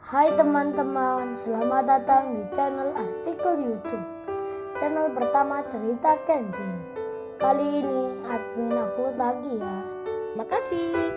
Hai teman-teman, selamat datang di channel artikel YouTube. Channel pertama cerita Kenshin. Kali ini admin upload lagi ya. Makasih.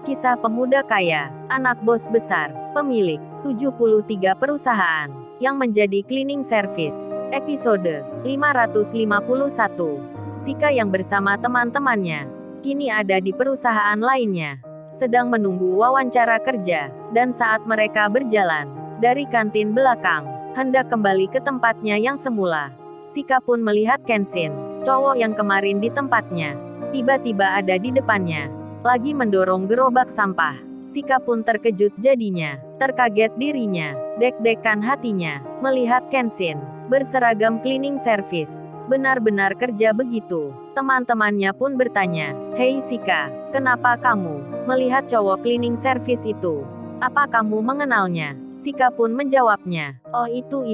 Kisah pemuda kaya, anak bos besar, pemilik 73 perusahaan, yang menjadi cleaning service. Episode 551. Sika yang bersama teman-temannya, kini ada di perusahaan lainnya, sedang menunggu wawancara kerja, dan saat mereka berjalan dari kantin belakang, hendak kembali ke tempatnya yang semula, Sika pun melihat Kenshin, cowok yang kemarin di tempatnya, tiba-tiba ada di depannya, lagi mendorong gerobak sampah. Sika pun terkejut jadinya, terkaget dirinya, deg-degan hatinya, melihat Kenshin berseragam cleaning service, benar-benar kerja begitu. Teman-temannya pun bertanya, "Hei Sika, kenapa kamu melihat cowok cleaning service itu? Apa kamu mengenalnya?" Sika pun menjawabnya, "Oh itu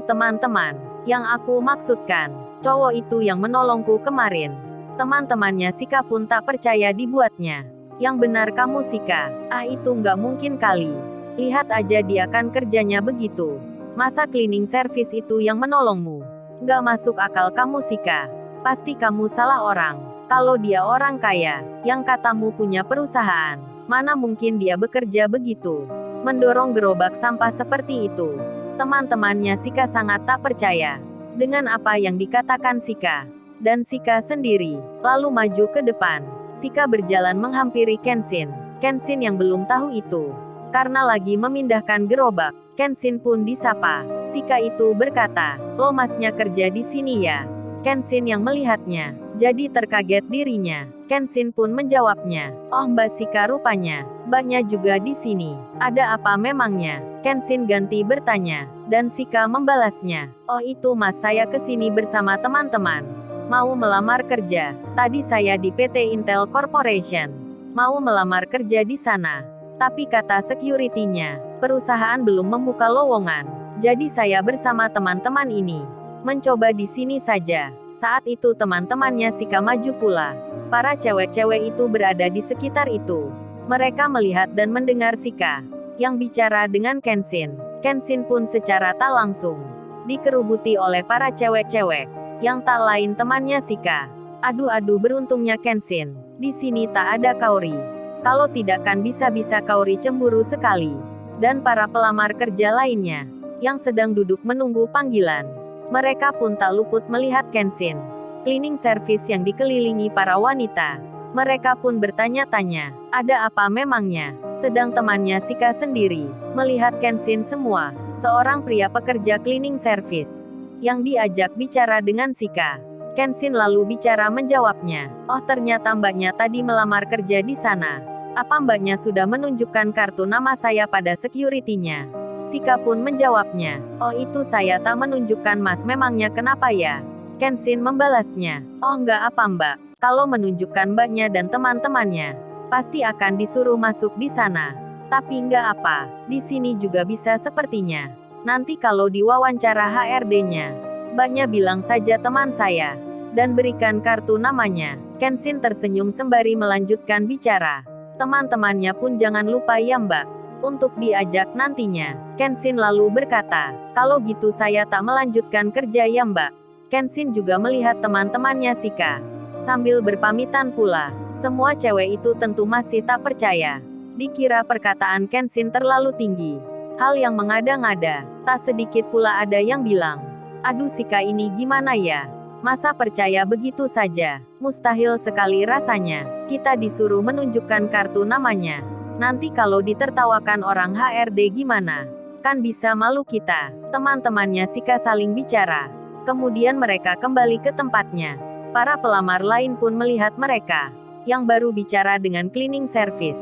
teman-teman yang aku maksudkan, cowok itu yang menolongku kemarin." Teman-temannya Sika pun tak percaya dibuatnya. "Yang benar kamu Sika, itu nggak mungkin kali. Lihat aja dia kan kerjanya begitu. Masa cleaning service itu yang menolongmu? Nggak masuk akal kamu Sika. Pasti kamu salah orang. Kalau dia orang kaya, yang katamu punya perusahaan, mana mungkin dia bekerja begitu? Mendorong gerobak sampah seperti itu." Teman-temannya Sika sangat tak percaya dengan apa yang dikatakan Sika. Dan Sika sendiri, lalu maju ke depan. Sika berjalan menghampiri Kenshin. Kenshin yang belum tahu itu, karena lagi memindahkan gerobak, Kenshin pun disapa. Sika itu berkata, "Lo masnya kerja di sini ya?" Kenshin yang melihatnya, jadi terkaget dirinya. Kenshin pun menjawabnya, "Oh Mbak Sika rupanya, Mbaknya juga di sini. Ada apa memangnya?" Kenshin ganti bertanya, dan Sika membalasnya, "Oh itu Mas saya kesini bersama teman-teman. Mau melamar kerja. Tadi saya di PT Intel Corporation. Mau melamar kerja di sana. Tapi kata security-nya, perusahaan belum membuka lowongan. Jadi saya bersama teman-teman ini mencoba di sini saja." Saat itu teman-temannya Sika maju pula. Para cewek-cewek itu berada di sekitar itu. Mereka melihat dan mendengar Sika yang bicara dengan Kenshin. Kenshin pun secara tak langsung dikerubuti oleh para cewek-cewek yang tak lain temannya Sika. Aduh beruntungnya Kenshin. Di sini tak ada Kaori. Kalau tidak kan bisa-bisa Kaori cemburu sekali. Dan para pelamar kerja lainnya yang sedang duduk menunggu panggilan. Mereka pun tak luput melihat Kenshin cleaning service yang dikelilingi para wanita. Mereka pun bertanya-tanya, ada apa memangnya? Sedang temannya Sika sendiri melihat Kenshin semua, seorang pria pekerja cleaning service yang diajak bicara dengan Sika. Kenshin lalu bicara menjawabnya, "Oh ternyata mbaknya tadi melamar kerja di sana. Apa mbaknya sudah menunjukkan kartu nama saya pada security-nya?" Sika pun menjawabnya, "Oh itu saya tak menunjukkan Mas memangnya kenapa ya?" Kenshin membalasnya, "Oh enggak apa mbak, kalau menunjukkan mbaknya dan teman-temannya, pasti akan disuruh masuk di sana. Tapi enggak apa, di sini juga bisa sepertinya. Nanti kalau diwawancara HRD-nya, mbaknya bilang saja teman saya, dan berikan kartu namanya." Kenshin tersenyum sembari melanjutkan bicara, "Teman-temannya pun jangan lupa ya mbak, untuk diajak nantinya." Kenshin lalu berkata, "Kalau gitu saya tak melanjutkan kerja ya mbak." Kenshin juga melihat teman-temannya Sika sambil berpamitan pula. Semua cewek itu tentu masih tak percaya. Dikira perkataan Kenshin terlalu tinggi, hal yang mengada-ngada. Tak sedikit pula ada yang bilang, "Aduh Sika ini gimana ya? Masa percaya begitu saja? Mustahil sekali rasanya. Kita disuruh menunjukkan kartu namanya. Nanti kalau ditertawakan orang HRD gimana? Kan bisa malu kita." Teman-temannya Sika saling bicara. Kemudian mereka kembali ke tempatnya. Para pelamar lain pun melihat mereka yang baru bicara dengan cleaning service.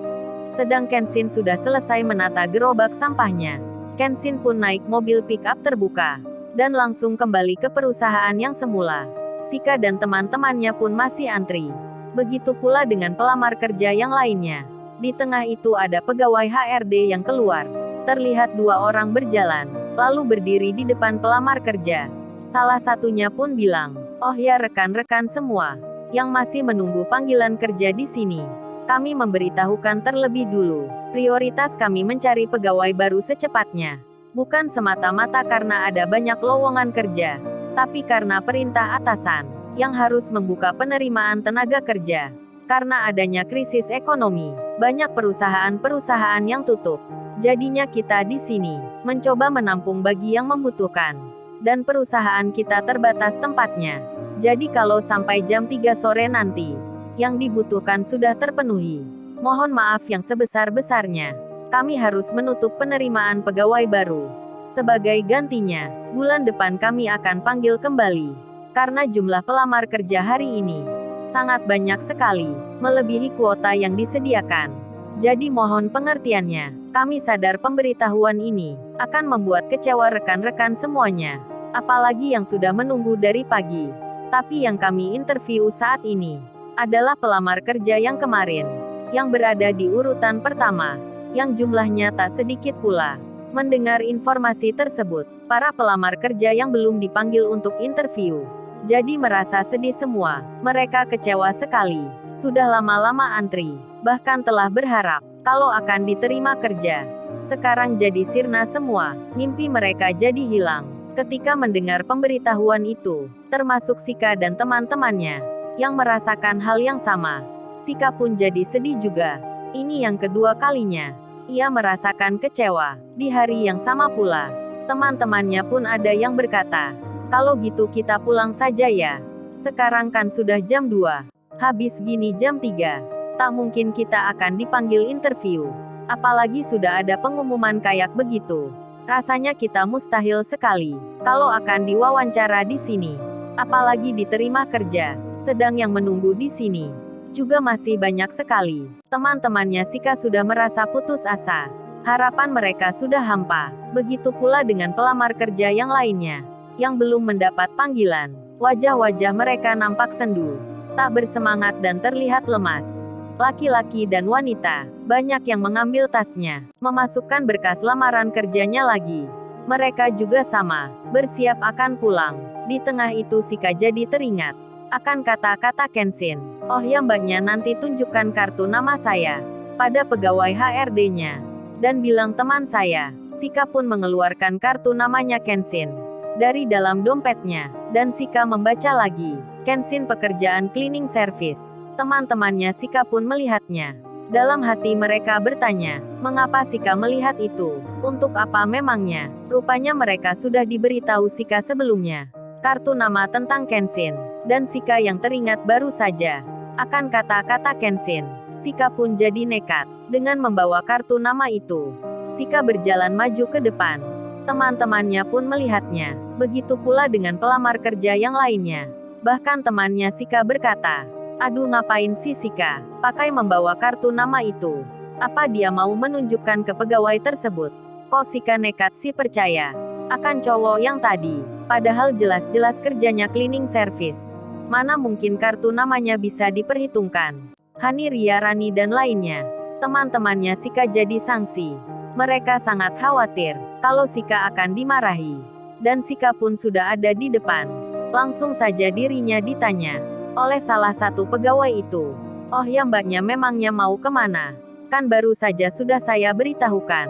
Sedang Kenshin sudah selesai menata gerobak sampahnya. Kenshin pun naik mobil pick-up terbuka dan langsung kembali ke perusahaan yang semula. Sika dan teman-temannya pun masih antri. Begitu pula dengan pelamar kerja yang lainnya. Di tengah itu ada pegawai HRD yang keluar. Terlihat dua orang berjalan, lalu berdiri di depan pelamar kerja. Salah satunya pun bilang, "Oh ya rekan-rekan semua, yang masih menunggu panggilan kerja di sini. Kami memberitahukan terlebih dulu. Prioritas kami mencari pegawai baru secepatnya. Bukan semata-mata karena ada banyak lowongan kerja, tapi karena perintah atasan, yang harus membuka penerimaan tenaga kerja. Karena adanya krisis ekonomi, banyak perusahaan-perusahaan yang tutup. Jadinya kita di sini, mencoba menampung bagi yang membutuhkan. Dan perusahaan kita terbatas tempatnya. Jadi kalau sampai jam 3 sore nanti, yang dibutuhkan sudah terpenuhi. Mohon maaf yang sebesar-besarnya. Kami harus menutup penerimaan pegawai baru. Sebagai gantinya, bulan depan kami akan panggil kembali. Karena jumlah pelamar kerja hari ini sangat banyak sekali, melebihi kuota yang disediakan. Jadi mohon pengertiannya. Kami sadar pemberitahuan ini akan membuat kecewa rekan-rekan semuanya. Apalagi yang sudah menunggu dari pagi. Tapi yang kami interview saat ini adalah pelamar kerja yang kemarin, yang berada di urutan pertama, yang jumlahnya tak sedikit pula. Mendengar informasi tersebut, para pelamar kerja yang belum dipanggil untuk interview jadi merasa sedih semua. Mereka kecewa sekali. Sudah lama-lama antri, bahkan telah berharap kalau akan diterima kerja. Sekarang jadi sirna semua, mimpi mereka jadi hilang. Ketika mendengar pemberitahuan itu, termasuk Sika dan teman-temannya yang merasakan hal yang sama. Sika pun jadi sedih juga. Ini yang kedua kalinya ia merasakan kecewa. Di hari yang sama pula, teman-temannya pun ada yang berkata, "Kalau gitu kita pulang saja ya. Sekarang kan sudah jam 2. Habis gini jam 3. Tak mungkin kita akan dipanggil interview. Apalagi sudah ada pengumuman kayak begitu. Rasanya kita mustahil sekali kalau akan diwawancara di sini. Apalagi diterima kerja. Sedang yang menunggu di sini juga masih banyak sekali." Teman-temannya Sika sudah merasa putus asa. Harapan mereka sudah hampa. Begitu pula dengan pelamar kerja yang lainnya, yang belum mendapat panggilan. Wajah-wajah mereka nampak sendu, tak bersemangat dan terlihat lemas. Laki-laki dan wanita, banyak yang mengambil tasnya, memasukkan berkas lamaran kerjanya lagi. Mereka juga sama, bersiap akan pulang. Di tengah itu Sika jadi teringat akan kata-kata Kenshin. "Oh ya mbaknya, nanti tunjukkan kartu nama saya pada pegawai HRD-nya. Dan bilang teman saya." Sika pun mengeluarkan kartu namanya Kenshin dari dalam dompetnya, dan Sika membaca lagi. Kenshin pekerjaan cleaning service. Teman-temannya Sika pun melihatnya. Dalam hati mereka bertanya, mengapa Sika melihat itu? Untuk apa memangnya? Rupanya mereka sudah diberitahu Sika sebelumnya kartu nama tentang Kenshin. Dan Sika yang teringat baru saja akan kata-kata Kenshin. Sika pun jadi nekat dengan membawa kartu nama itu. Sika berjalan maju ke depan. Teman-temannya pun melihatnya. Begitu pula dengan pelamar kerja yang lainnya. Bahkan temannya Sika berkata, "Aduh, ngapain sih Sika pakai membawa kartu nama itu? Apa dia mau menunjukkan ke pegawai tersebut?" Kok Sika nekat sih percaya akan cowok yang tadi? Padahal jelas-jelas kerjanya cleaning service. Mana mungkin kartu namanya bisa diperhitungkan? Hani, Ria, Rani dan lainnya, teman-temannya Sika jadi sangsi. Mereka sangat khawatir kalau Sika akan dimarahi. Dan Sika pun sudah ada di depan. Langsung saja dirinya ditanya oleh salah satu pegawai itu. "Oh ya mbaknya, memangnya mau kemana? Kan baru saja sudah saya beritahukan.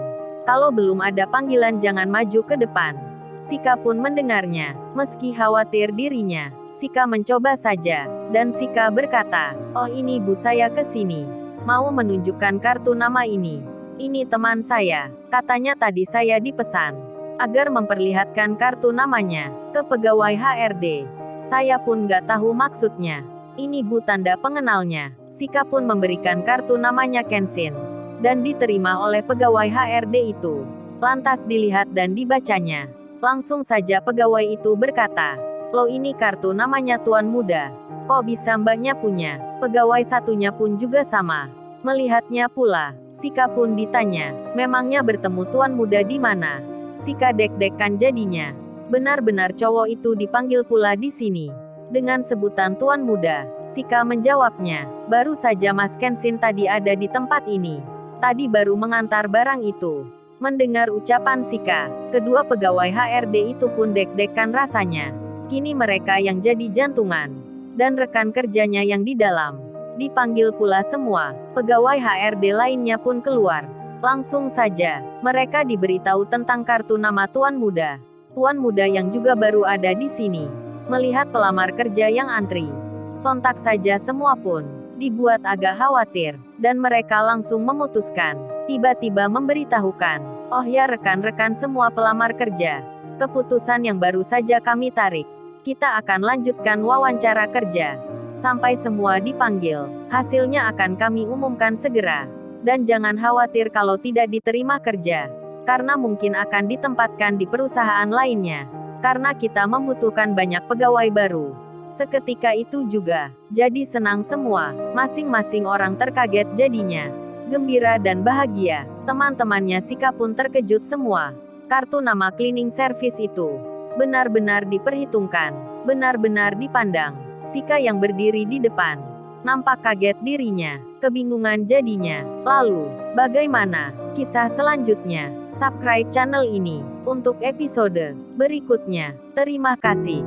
Kalau belum ada panggilan jangan maju ke depan." Sika pun mendengarnya. Meski khawatir dirinya, Sika mencoba saja. Dan Sika berkata, "Oh ini bu, saya ke sini mau menunjukkan kartu nama ini. Ini teman saya, katanya tadi saya dipesan agar memperlihatkan kartu namanya ke pegawai HRD. Saya pun nggak tahu maksudnya. Ini bu tanda pengenalnya." Sika pun memberikan kartu namanya Kenshin. Dan diterima oleh pegawai HRD itu. Lantas dilihat dan dibacanya. Langsung saja pegawai itu berkata, "Loh, ini kartu namanya tuan muda. Kok bisa mbaknya punya?" Pegawai satunya pun juga sama. Melihatnya pula. Sika pun ditanya, "Memangnya bertemu tuan muda di mana?" Sika deg-degan jadinya. Benar-benar cowok itu dipanggil pula di sini dengan sebutan tuan muda. Sika menjawabnya, "Baru saja Mas Kenshin tadi ada di tempat ini. Tadi baru mengantar barang itu." Mendengar ucapan Sika, kedua pegawai HRD itu pun deg-degan rasanya. Kini mereka yang jadi jantungan, dan rekan kerjanya yang di dalam Dipanggil pula semua pegawai HRD lainnya pun keluar. Langsung saja, mereka diberitahu tentang kartu nama tuan muda. Tuan muda yang juga baru ada di sini. Melihat pelamar kerja yang antri, sontak saja semua pun dibuat agak khawatir, dan mereka langsung memutuskan, tiba-tiba memberitahukan, "Oh ya rekan-rekan semua pelamar kerja, keputusan yang baru saja kami tarik. Kita akan lanjutkan wawancara kerja. Sampai semua dipanggil, hasilnya akan kami umumkan segera. Dan jangan khawatir kalau tidak diterima kerja, karena mungkin akan ditempatkan di perusahaan lainnya. Karena kita membutuhkan banyak pegawai baru." Seketika itu juga, jadi senang semua, masing-masing orang terkaget jadinya. Gembira dan bahagia, teman-temannya Sika pun terkejut semua. Kartu nama cleaning service itu benar-benar diperhitungkan, benar-benar dipandang. Sika yang berdiri di depan, nampak kaget dirinya, kebingungan jadinya. Lalu, bagaimana kisah selanjutnya? Subscribe channel ini untuk episode berikutnya. Terima kasih.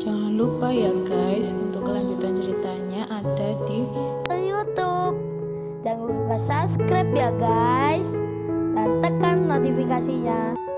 Jangan lupa ya guys, untuk kelanjutan ceritanya ada di YouTube. Jangan lupa subscribe ya guys, dan tekan notifikasinya.